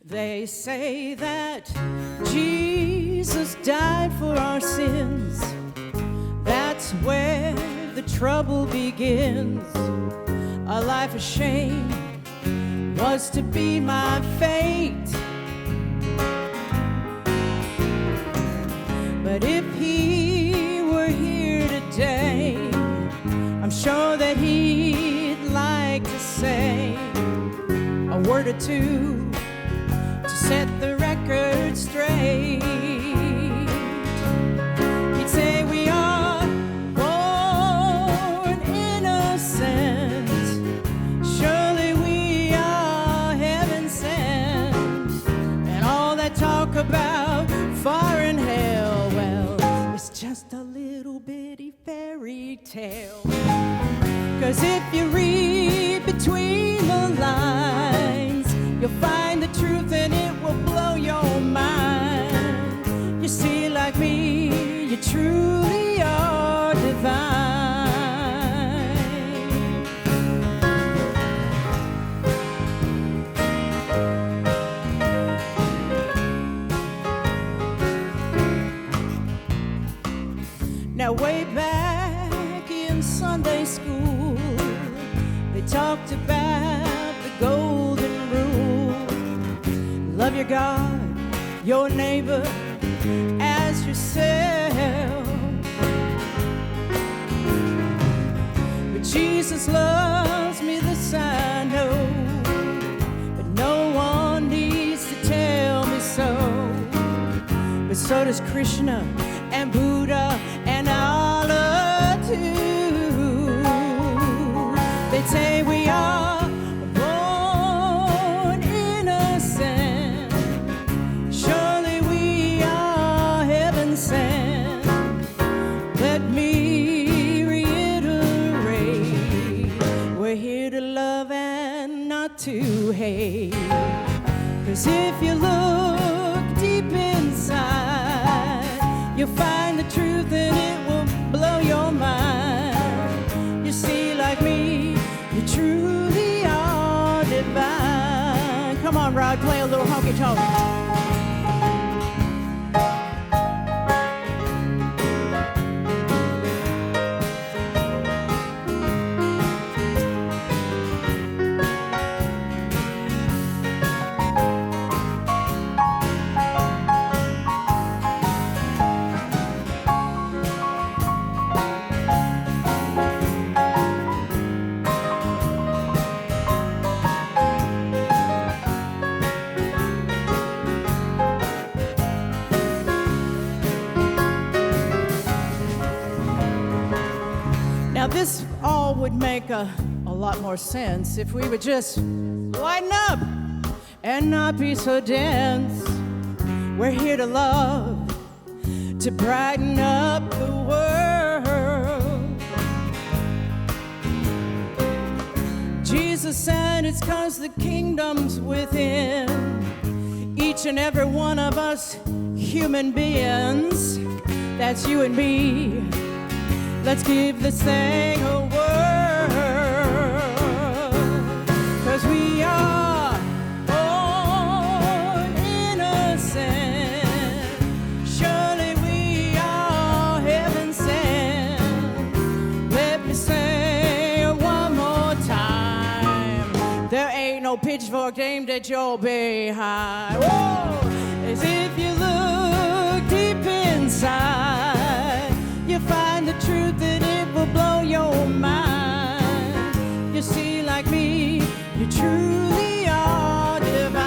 They say that Jesus died for our sins. That's where the trouble begins. A life of shame was to be my fate. But if he were here today, I'm sure that he'd like to say a word or two to set the record straight. He'd say we are born innocent. Surely we are heaven sent. And all that talk about fire and hell, well, it's just a little bitty fairy tale. 'Cause if you read between the lines, you'll find the truth and it will blow your mind. You see, like me, you truly are divine. Now way back in Sunday school, they talked about the golden rule. Love your God, your neighbor as yourself. But Jesus loves me, this I know, but no one needs to tell me so. But so does Krishna and Buddha and Allah too. They'd say we are born innocent. Surely we are heaven sent. Let me reiterate, we're here to love and not to hate. 'Cause if you look deep inside, you'll find the truth and it will blow your mind. You see, like me, you truly are divine. Come on, Rod, play a little honky tonk. This all would make a lot more sense if we would just lighten up and not be so dense. We're here to love, to brighten up the world. Jesus said it's 'cause the kingdom's within each and every one of us human beings. That's you and me. Let's give this thing a whirl, 'cause we are born innocent. Surely we are heaven sent. Let me say it one more time. There ain't no pitchfork aimed at your behind. Whoa! As if you look deep inside, you find the truth and it will blow your mind. You see, like me, you truly are divine.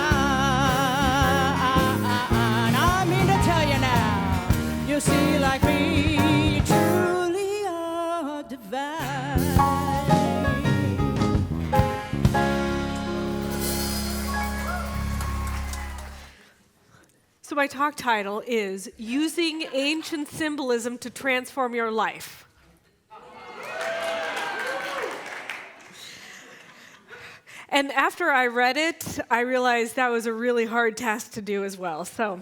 I mean to tell you now, you see, like me, you truly are divine. So my talk title is Using Ancient Symbolism to Transform Your Life. And after I read it, I realized that was a really hard task to do as well. So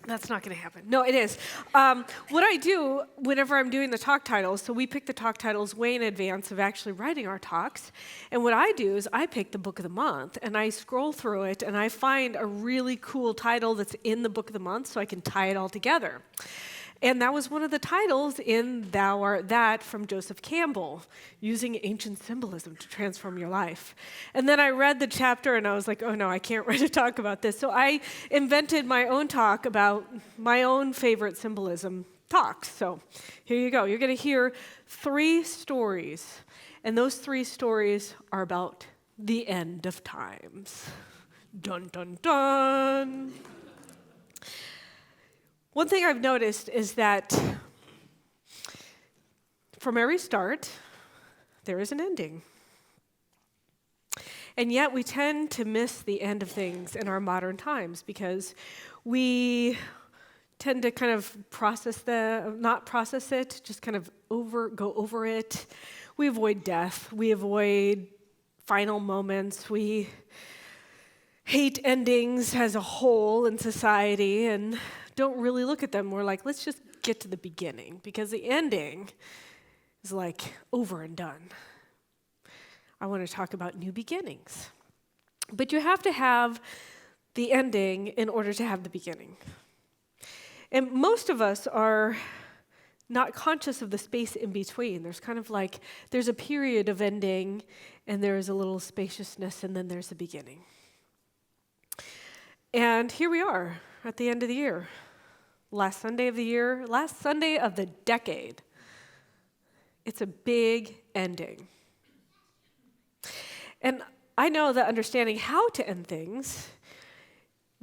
That's not going to happen. No, it is. What I do whenever I'm doing the talk titles, so we pick the talk titles way in advance of actually writing our talks. And what I do is I pick the book of the month and I scroll through it and I find a really cool title that's in the book of the month so I can tie it all together. And that was one of the titles in Thou Art That from Joseph Campbell, using ancient symbolism to transform your life. And then I read the chapter and I was like, oh no, I can't write a talk about this. So I invented my own talk about my own favorite symbolism talks. So here you go. You're going to hear 3 stories. And those 3 stories are about the end of times. Dun, dun, dun. One thing I've noticed is that from every start, there is an ending. And yet we tend to miss the end of things in our modern times because we tend to kind of not process it, just kind of go over it. We avoid death. We avoid final moments. We hate endings as a whole in society and don't really look at them. We're like, let's just get to the beginning because the ending is like over and done. I want to talk about new beginnings. But you have to have the ending in order to have the beginning. And most of us are not conscious of the space in between. There's kind of like, there's a period of ending and there's a little spaciousness and then there's the beginning. And here we are at the end of the year. Last Sunday of the year, last Sunday of the decade. It's a big ending. And I know that understanding how to end things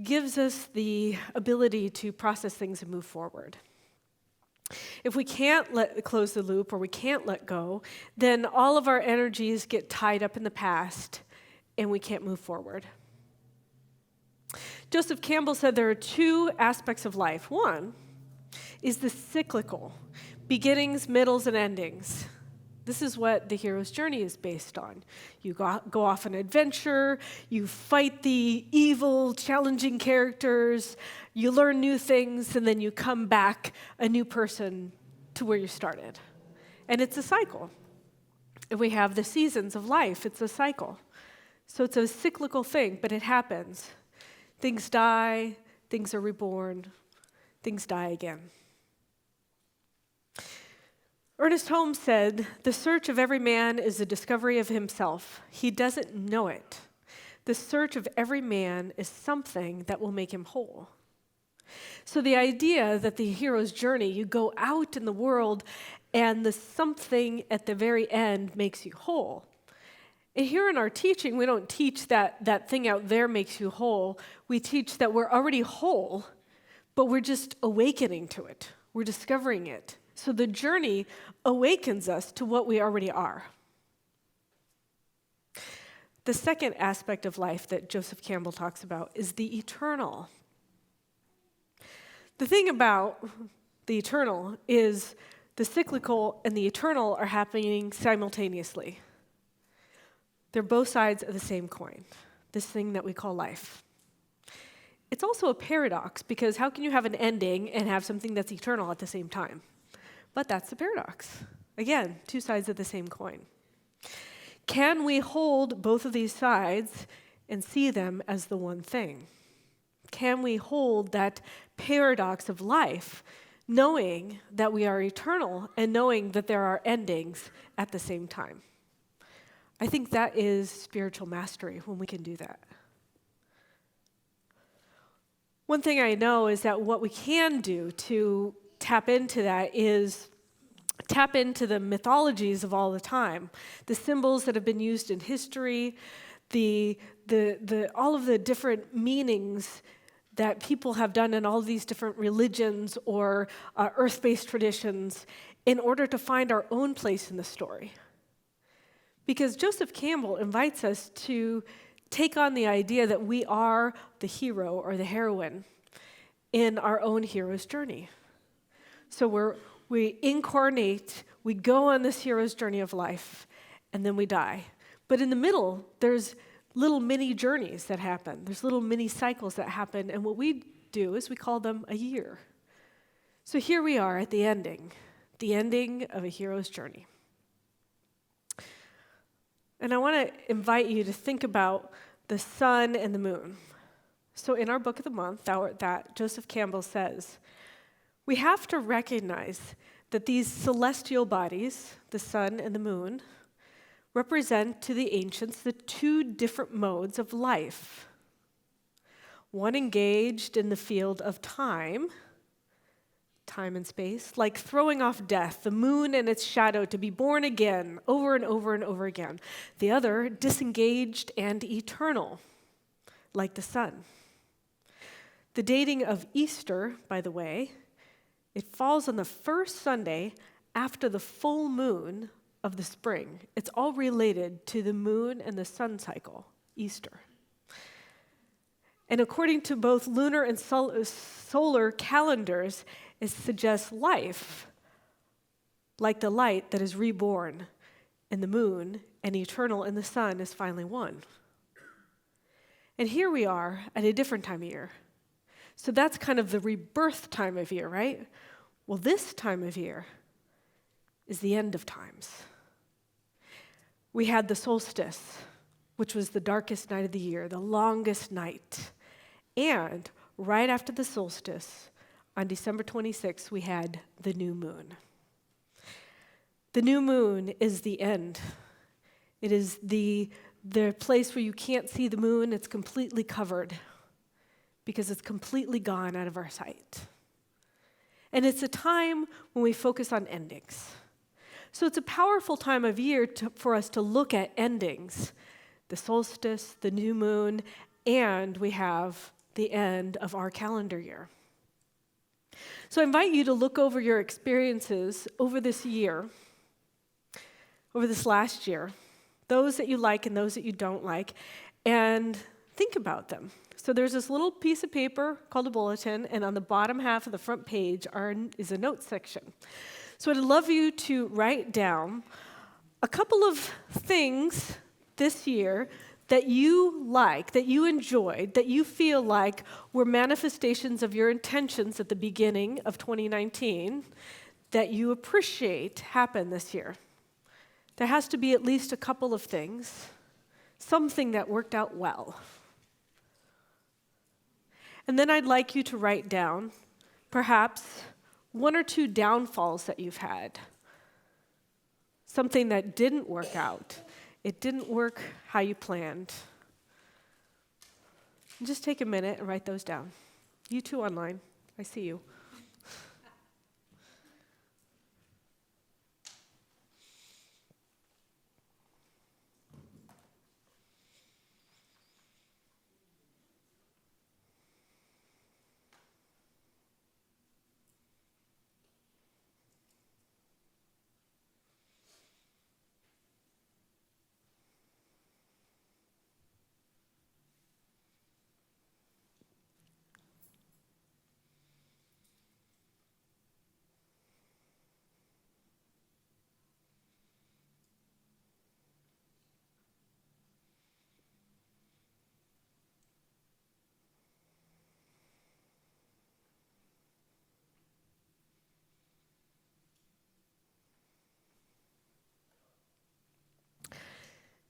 gives us the ability to process things and move forward. If we can't close the loop or we can't let go, then all of our energies get tied up in the past and we can't move forward. Joseph Campbell said there are 2 aspects of life. One is the cyclical, beginnings, middles, and endings. This is what the hero's journey is based on. You go off on an adventure, you fight the evil, challenging characters, you learn new things, and then you come back a new person to where you started. And it's a cycle. And we have the seasons of life. It's a cycle. So it's a cyclical thing, but it happens. Things die, things are reborn, things die again. Ernest Holmes said, "The search of every man is the discovery of himself. He doesn't know it. The search of every man is something that will make him whole." So the idea that the hero's journey, you go out in the world and the something at the very end makes you whole. And here in our teaching, we don't teach that thing out there makes you whole. We teach that we're already whole, but we're just awakening to it. We're discovering it. So the journey awakens us to what we already are. The second aspect of life that Joseph Campbell talks about is the eternal. The thing about the eternal is the cyclical and the eternal are happening simultaneously. They're both sides of the same coin, this thing that we call life. It's also a paradox because how can you have an ending and have something that's eternal at the same time? But that's the paradox. Again, 2 sides of the same coin. Can we hold both of these sides and see them as the one thing? Can we hold that paradox of life, knowing that we are eternal and knowing that there are endings at the same time? I think that is spiritual mastery when we can do that. One thing I know is that what we can do to tap into that is tap into the mythologies of all the time, the symbols that have been used in history, all of the different meanings that people have done in all of these different religions or earth-based traditions in order to find our own place in the story. Because Joseph Campbell invites us to take on the idea that we are the hero or the heroine in our own hero's journey. So we incarnate, we go on this hero's journey of life, and then we die. But in the middle, there's little mini journeys that happen. There's little mini cycles that happen, and what we do is we call them a year. So here we are at the ending of a hero's journey. And I want to invite you to think about the sun and the moon. So in our book of the month, that Joseph Campbell says, we have to recognize that these celestial bodies, the sun and the moon, represent to the ancients the two different modes of life. One engaged in the field of time and space, like throwing off death, the moon and its shadow to be born again, over and over and over again. The other, disengaged and eternal, like the sun. The dating of Easter, by the way, it falls on the first Sunday after the full moon of the spring. It's all related to the moon and the sun cycle, Easter. And according to both lunar and solar calendars, it suggests life, like the light that is reborn in the moon and eternal in the sun is finally one. And here we are at a different time of year. So that's kind of the rebirth time of year, right? Well, this time of year is the end of times. We had the solstice, which was the darkest night of the year, the longest night. And right after the solstice, on December 26th, we had the new moon. The new moon is the end. It is the place where you can't see the moon. It's completely covered because it's completely gone out of our sight. And it's a time when we focus on endings. So it's a powerful time of year for us to look at endings, the solstice, the new moon, and we have the end of our calendar year. So I invite you to look over your experiences over this year, over this last year, those that you like and those that you don't like, and think about them. So there's this little piece of paper called a bulletin, and on the bottom half of the front page is a notes section. So I'd love you to write down a couple of things this year that you like, that you enjoyed, that you feel like were manifestations of your intentions at the beginning of 2019 that you appreciate happened this year. There has to be at least a couple of things, something that worked out well. And then I'd like you to write down perhaps one or two downfalls that you've had, something that didn't work out. It didn't work how you planned. Just take a minute and write those down. You too online, I see you.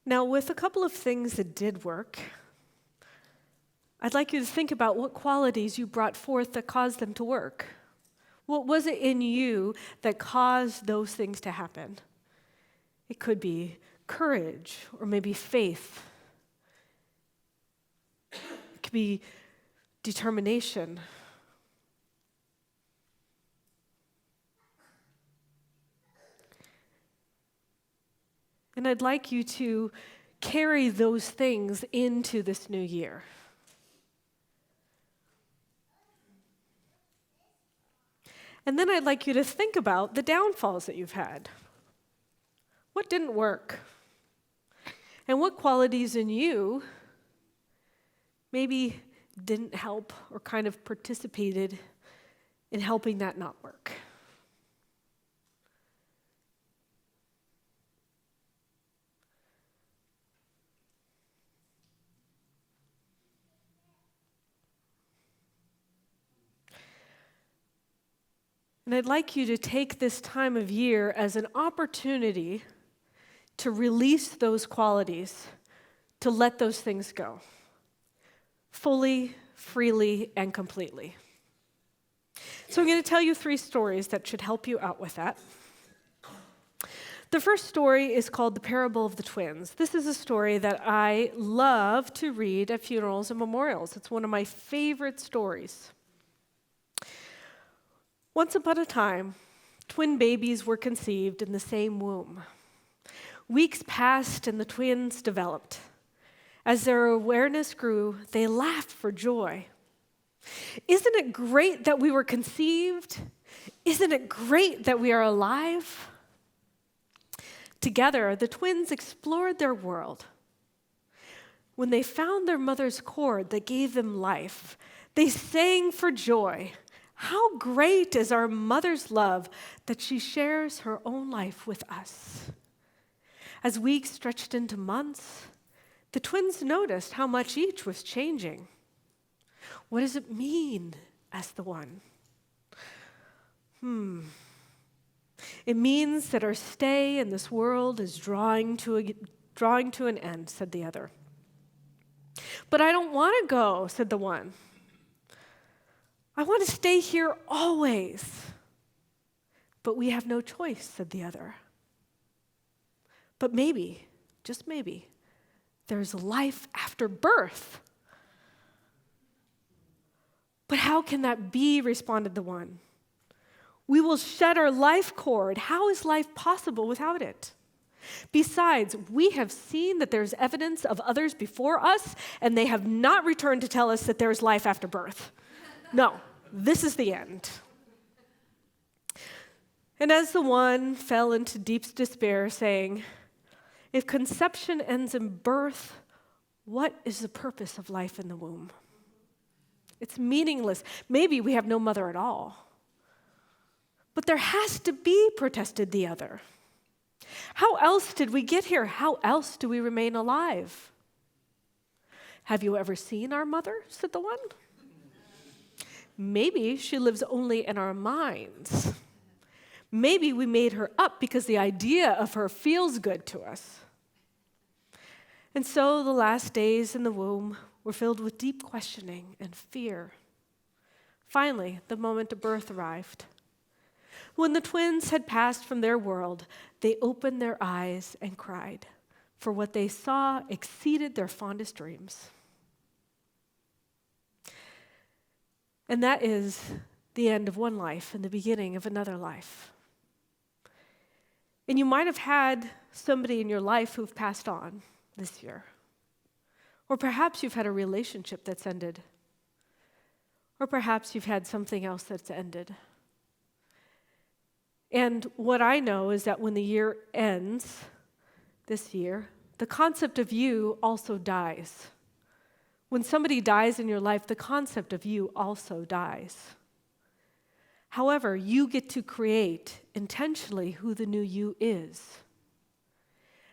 Now, with a couple of things that did work, I'd like you to think about what qualities you brought forth that caused them to work. What was it in you that caused those things to happen? It could be courage or maybe faith. It could be determination. And I'd like you to carry those things into this new year. And then I'd like you to think about the downfalls that you've had. What didn't work? And what qualities in you maybe didn't help or kind of participated in helping that not work? And I'd like you to take this time of year as an opportunity to release those qualities, to let those things go, fully, freely, and completely. So I'm going to tell you 3 stories that should help you out with that. The first story is called The Parable of the Twins. This is a story that I love to read at funerals and memorials. It's one of my favorite stories. Once upon a time, twin babies were conceived in the same womb. Weeks passed and the twins developed. As their awareness grew, they laughed for joy. Isn't it great that we were conceived? Isn't it great that we are alive? Together, the twins explored their world. When they found their mother's cord that gave them life, they sang for joy. How great is our mother's love that she shares her own life with us. As weeks stretched into months, the twins noticed how much each was changing. What does it mean? Asked the one. It means that our stay in this world is drawing to an end, said the other. But I don't want to go, said the one. I want to stay here always. But we have no choice, said the other. But maybe, just maybe, there's life after birth. But how can that be, responded the one. We will shed our life cord. How is life possible without it? Besides, we have seen that there's evidence of others before us, and they have not returned to tell us that there is life after birth. No, this is the end. And as the one fell into deep despair, saying, if conception ends in birth, what is the purpose of life in the womb? It's meaningless. Maybe we have no mother at all. But there has to be, protested the other. How else did we get here? How else do we remain alive? Have you ever seen our mother? Said the one. Maybe she lives only in our minds. Maybe we made her up because the idea of her feels good to us. And so the last days in the womb were filled with deep questioning and fear. Finally, the moment of birth arrived. When the twins had passed from their world, they opened their eyes and cried, for what they saw exceeded their fondest dreams. And that is the end of one life and the beginning of another life. And you might have had somebody in your life who've passed on this year. Or perhaps you've had a relationship that's ended. Or perhaps you've had something else that's ended. And what I know is that when the year ends, this year, the concept of you also dies. When somebody dies in your life, the concept of you also dies. However, you get to create intentionally who the new you is.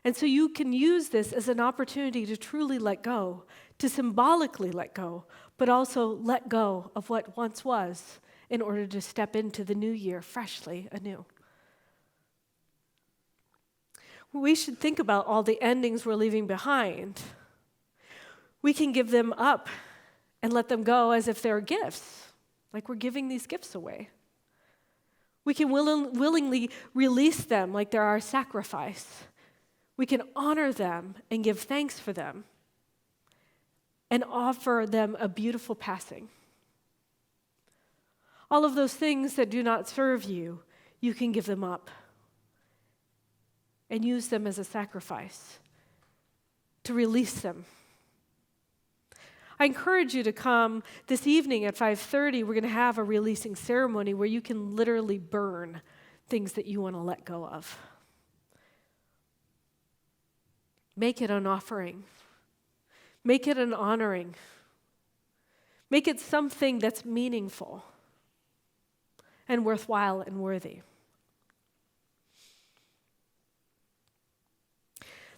And so you can use this as an opportunity to truly let go, to symbolically let go, but also let go of what once was in order to step into the new year freshly anew. We should think about all the endings we're leaving behind. We can give them up and let them go as if they're gifts, like we're giving these gifts away. We can willingly release them like they're our sacrifice. We can honor them and give thanks for them and offer them a beautiful passing. All of those things that do not serve you, you can give them up and use them as a sacrifice to release them. I encourage you to come this evening at 5:30. We're going to have a releasing ceremony where you can literally burn things that you want to let go of. Make it an offering. Make it an honoring. Make it something that's meaningful and worthwhile and worthy.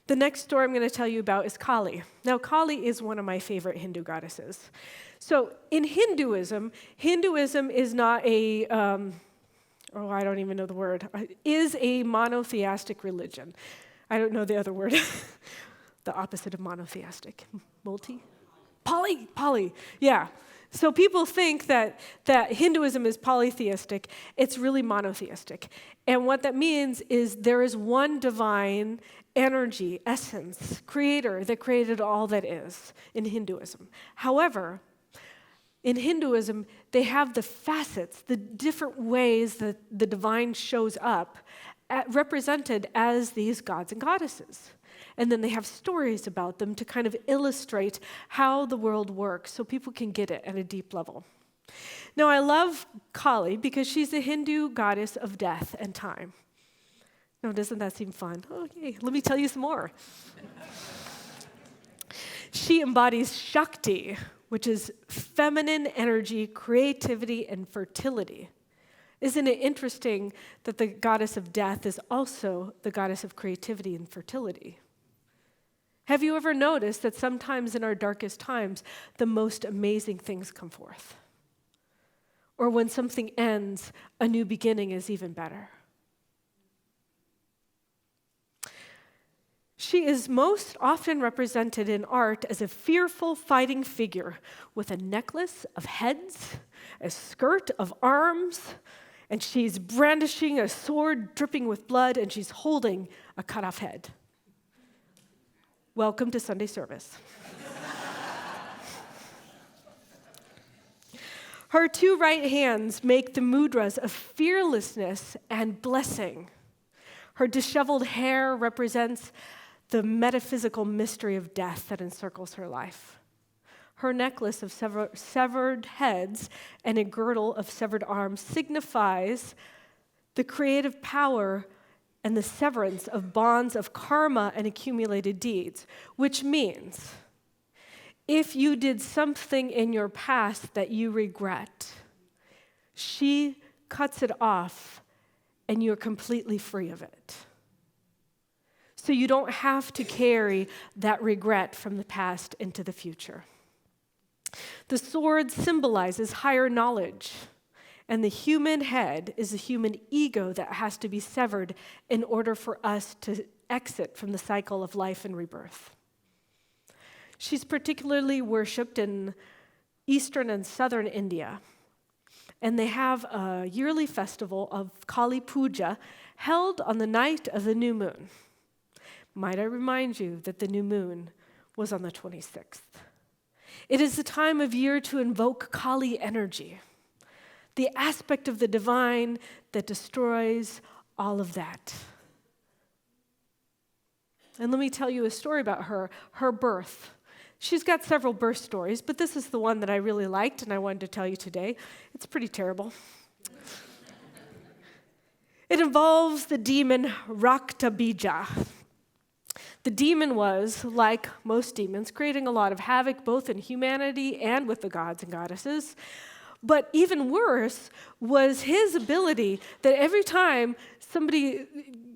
The next story I'm going to tell you about is Kali. Now, Kali is one of my favorite Hindu goddesses. So in Hinduism is not a I don't even know the word, is a monotheistic religion. I don't know the other word. The opposite of monotheistic. Multi? Poly. Yeah. So people think that Hinduism is polytheistic. It's really monotheistic. And what that means is there is one divine energy, essence, creator that created all that is in Hinduism. However, in Hinduism, they have the facets, the different ways that the divine shows up, represented as these gods and goddesses. And then they have stories about them to kind of illustrate how the world works so people can get it at a deep level. Now, I love Kali because she's the Hindu goddess of death and time. Now, doesn't that seem fun? Okay, let me tell you some more. She embodies Shakti, which is feminine energy, creativity, and fertility. Isn't it interesting that the goddess of death is also the goddess of creativity and fertility? Have you ever noticed that sometimes in our darkest times, the most amazing things come forth? Or when something ends, a new beginning is even better. She is most often represented in art as a fearful fighting figure with a necklace of heads, a skirt of arms, and she's brandishing a sword dripping with blood, and she's holding a cut-off head. Welcome to Sunday service. Her two right hands make the mudras of fearlessness and blessing. Her disheveled hair represents the metaphysical mystery of death that encircles her life. Her necklace of severed heads and a girdle of severed arms signifies the creative power and the severance of bonds of karma and accumulated deeds, which means if you did something in your past that you regret, she cuts it off and you're completely free of it. So you don't have to carry that regret from the past into the future. The sword symbolizes higher knowledge, and the human head is a human ego that has to be severed in order for us to exit from the cycle of life and rebirth. She's particularly worshipped in eastern and southern India, and they have a yearly festival of Kali Puja held on the night of the new moon. Might I remind you that the new moon was on the 26th. It is the time of year to invoke Kali energy, the aspect of the divine that destroys all of that. And let me tell you a story about her birth. She's got several birth stories, but this is the one that I really liked and I wanted to tell you today. It's pretty terrible. It involves the demon Raktabija. The demon was, like most demons, creating a lot of havoc both in humanity and with the gods and goddesses. But even worse was his ability that every time somebody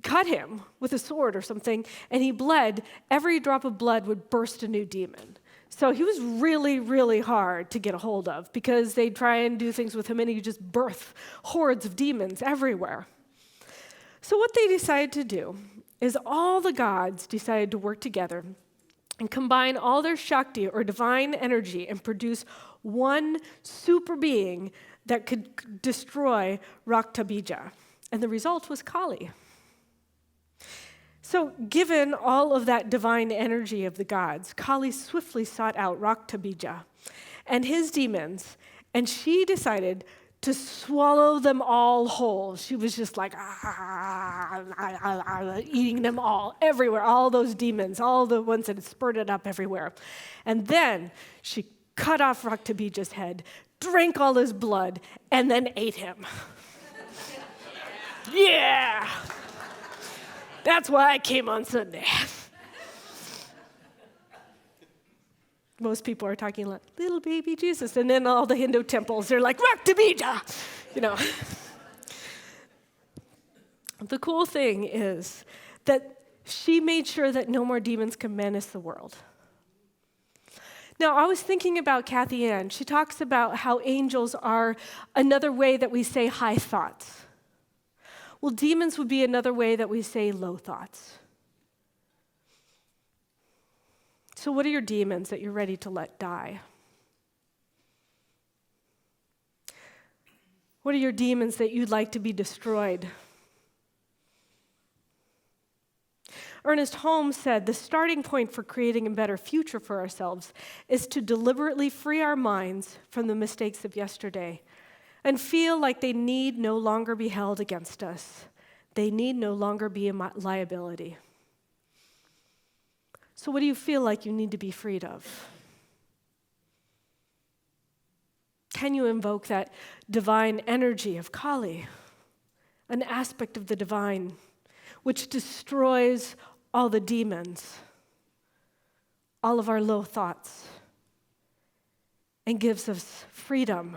cut him with a sword or something and he bled, every drop of blood would burst a new demon. So he was really, really hard to get a hold of because they'd try and do things with him and he'd just birth hordes of demons everywhere. So what they decided to do is all the gods decided to work together and combine all their Shakti or divine energy and produce one super being that could destroy Raktabija. And the result was Kali. So given all of that divine energy of the gods, Kali swiftly sought out Raktabija and his demons, and she decided to swallow them all whole. She was just like, eating them all, everywhere, all those demons, all the ones that had spurted up everywhere. And then she cut off Raktabija's head, drank all his blood, and then ate him. Yeah! That's why I came on Sunday. Most people are talking like, little baby Jesus. And then all the Hindu temples, they're like, Raktabija, you know. The cool thing is that she made sure that no more demons could menace the world. Now, I was thinking about Kathy Ann. She talks about how angels are another way that we say high thoughts. Well, demons would be another way that we say low thoughts. So what are your demons that you're ready to let die? What are your demons that you'd like to be destroyed? Ernest Holmes said, the starting point for creating a better future for ourselves is to deliberately free our minds from the mistakes of yesterday and feel like they need no longer be held against us. They need no longer be a liability. So what do you feel like you need to be freed of? Can you invoke that divine energy of Kali, an aspect of the divine which destroys all the demons, all of our low thoughts, and gives us freedom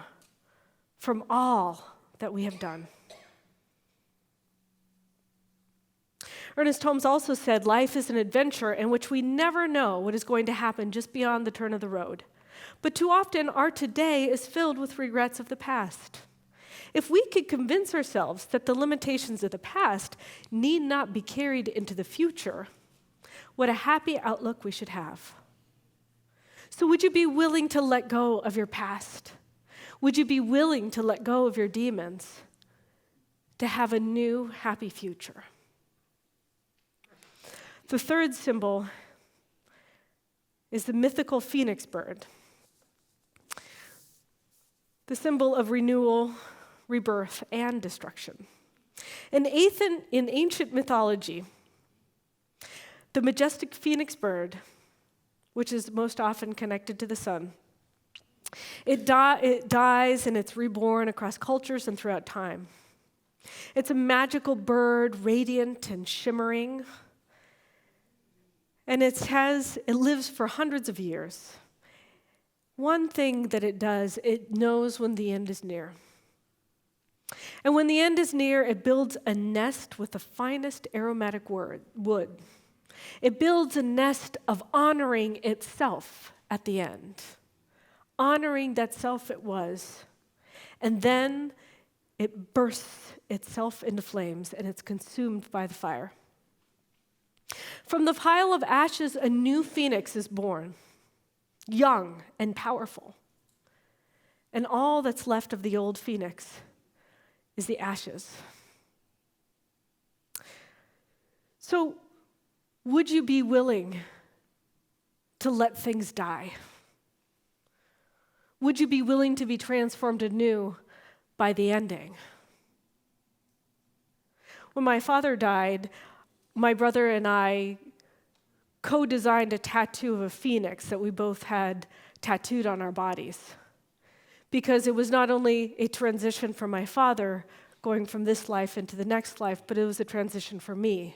from all that we have done? Ernest Holmes also said, life is an adventure in which we never know what is going to happen just beyond the turn of the road. But too often, our today is filled with regrets of the past. If we could convince ourselves that the limitations of the past need not be carried into the future, what a happy outlook we should have. So would you be willing to let go of your past? Would you be willing to let go of your demons to have a new, happy future? The third symbol is the mythical phoenix bird, the symbol of renewal, rebirth, and destruction. In ancient mythology, the majestic phoenix bird, which is most often connected to the sun, it dies and it's reborn across cultures and throughout time. It's a magical bird, radiant and shimmering, and it lives for hundreds of years. One thing that it does, it knows when the end is near. And when the end is near, it builds a nest with the finest aromatic wood. It builds a nest of honoring itself at the end, honoring that self it was. And then it bursts itself into flames and it's consumed by the fire. From the pile of ashes, a new phoenix is born, young and powerful. And all that's left of the old phoenix is the ashes. So, would you be willing to let things die? Would you be willing to be transformed anew by the ending? When my father died, my brother and I co-designed a tattoo of a phoenix that we both had tattooed on our bodies, because it was not only a transition for my father going from this life into the next life, but it was a transition for me,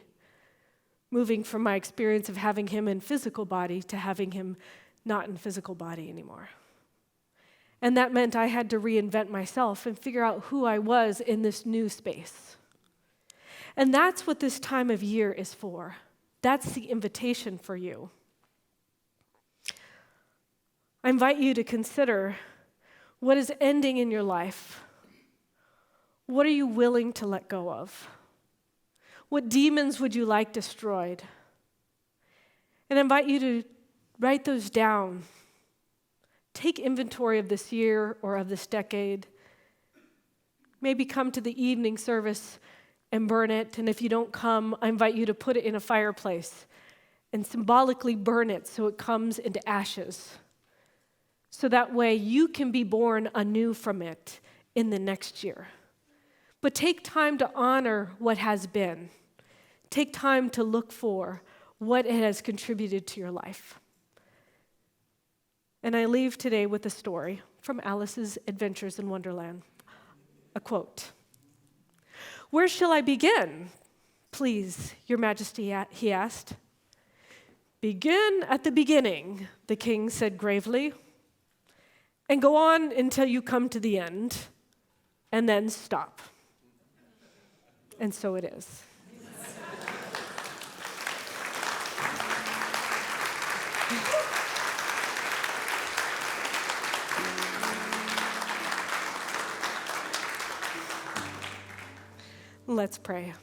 moving from my experience of having him in physical body to having him not in physical body anymore. And that meant I had to reinvent myself and figure out who I was in this new space. And that's what this time of year is for. That's the invitation for you. I invite you to consider what is ending in your life. What are you willing to let go of? What demons would you like destroyed? And I invite you to write those down. Take inventory of this year or of this decade. Maybe come to the evening service and burn it. And if you don't come, I invite you to put it in a fireplace and symbolically burn it so it comes into ashes. So that way you can be born anew from it in the next year. But take time to honor what has been. Take time to look for what it has contributed to your life. And I leave today with a story from Alice's Adventures in Wonderland. A quote. "Where shall I begin, please, Your Majesty?" he asked. "Begin at the beginning," the king said gravely, "and go on until you come to the end, and then stop." And so it is. Let's pray.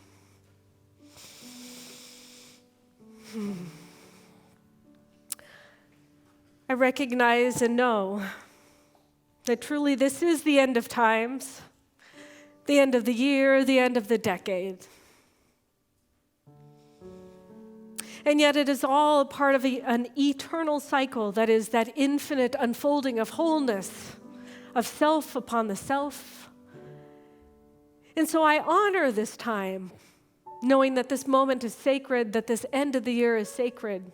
I recognize and know that truly this is the end of times, the end of the year, the end of the decade. And yet it is all part of an eternal cycle that is that infinite unfolding of wholeness, of self upon the self. And so I honor this time, knowing that this moment is sacred, that this end of the year is sacred.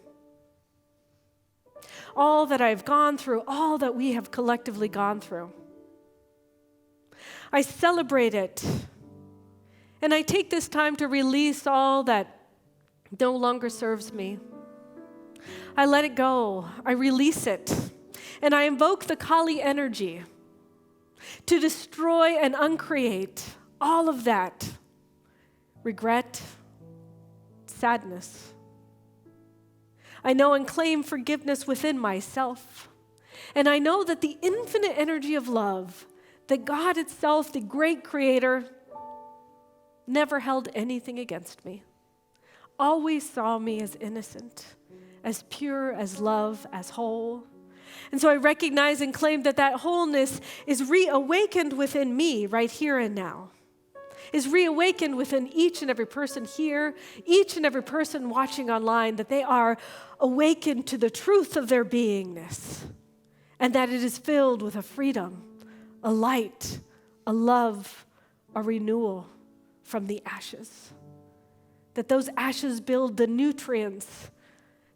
All that I've gone through, all that we have collectively gone through. I celebrate it. And I take this time to release all that no longer serves me. I let it go. I release it. And I invoke the Kali energy to destroy and uncreate all of that regret, sadness. I know and claim forgiveness within myself. And I know that the infinite energy of love, that God itself, the great creator, never held anything against me. Always saw me as innocent, as pure, as love, as whole. And so I recognize and claim that that wholeness is reawakened within me right here and now. Is reawakened within each and every person here, each and every person watching online, that they are awakened to the truth of their beingness, and that it is filled with a freedom, a light, a love, a renewal from the ashes. That those ashes build the nutrients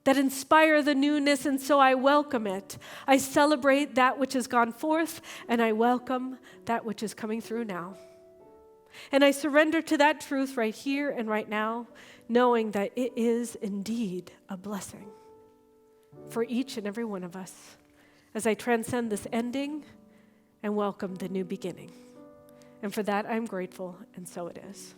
that inspire the newness, and so I welcome it. I celebrate that which has gone forth, and I welcome that which is coming through now. And I surrender to that truth right here and right now, knowing that it is indeed a blessing for each and every one of us as I transcend this ending and welcome the new beginning. And for that, I'm grateful, and so it is.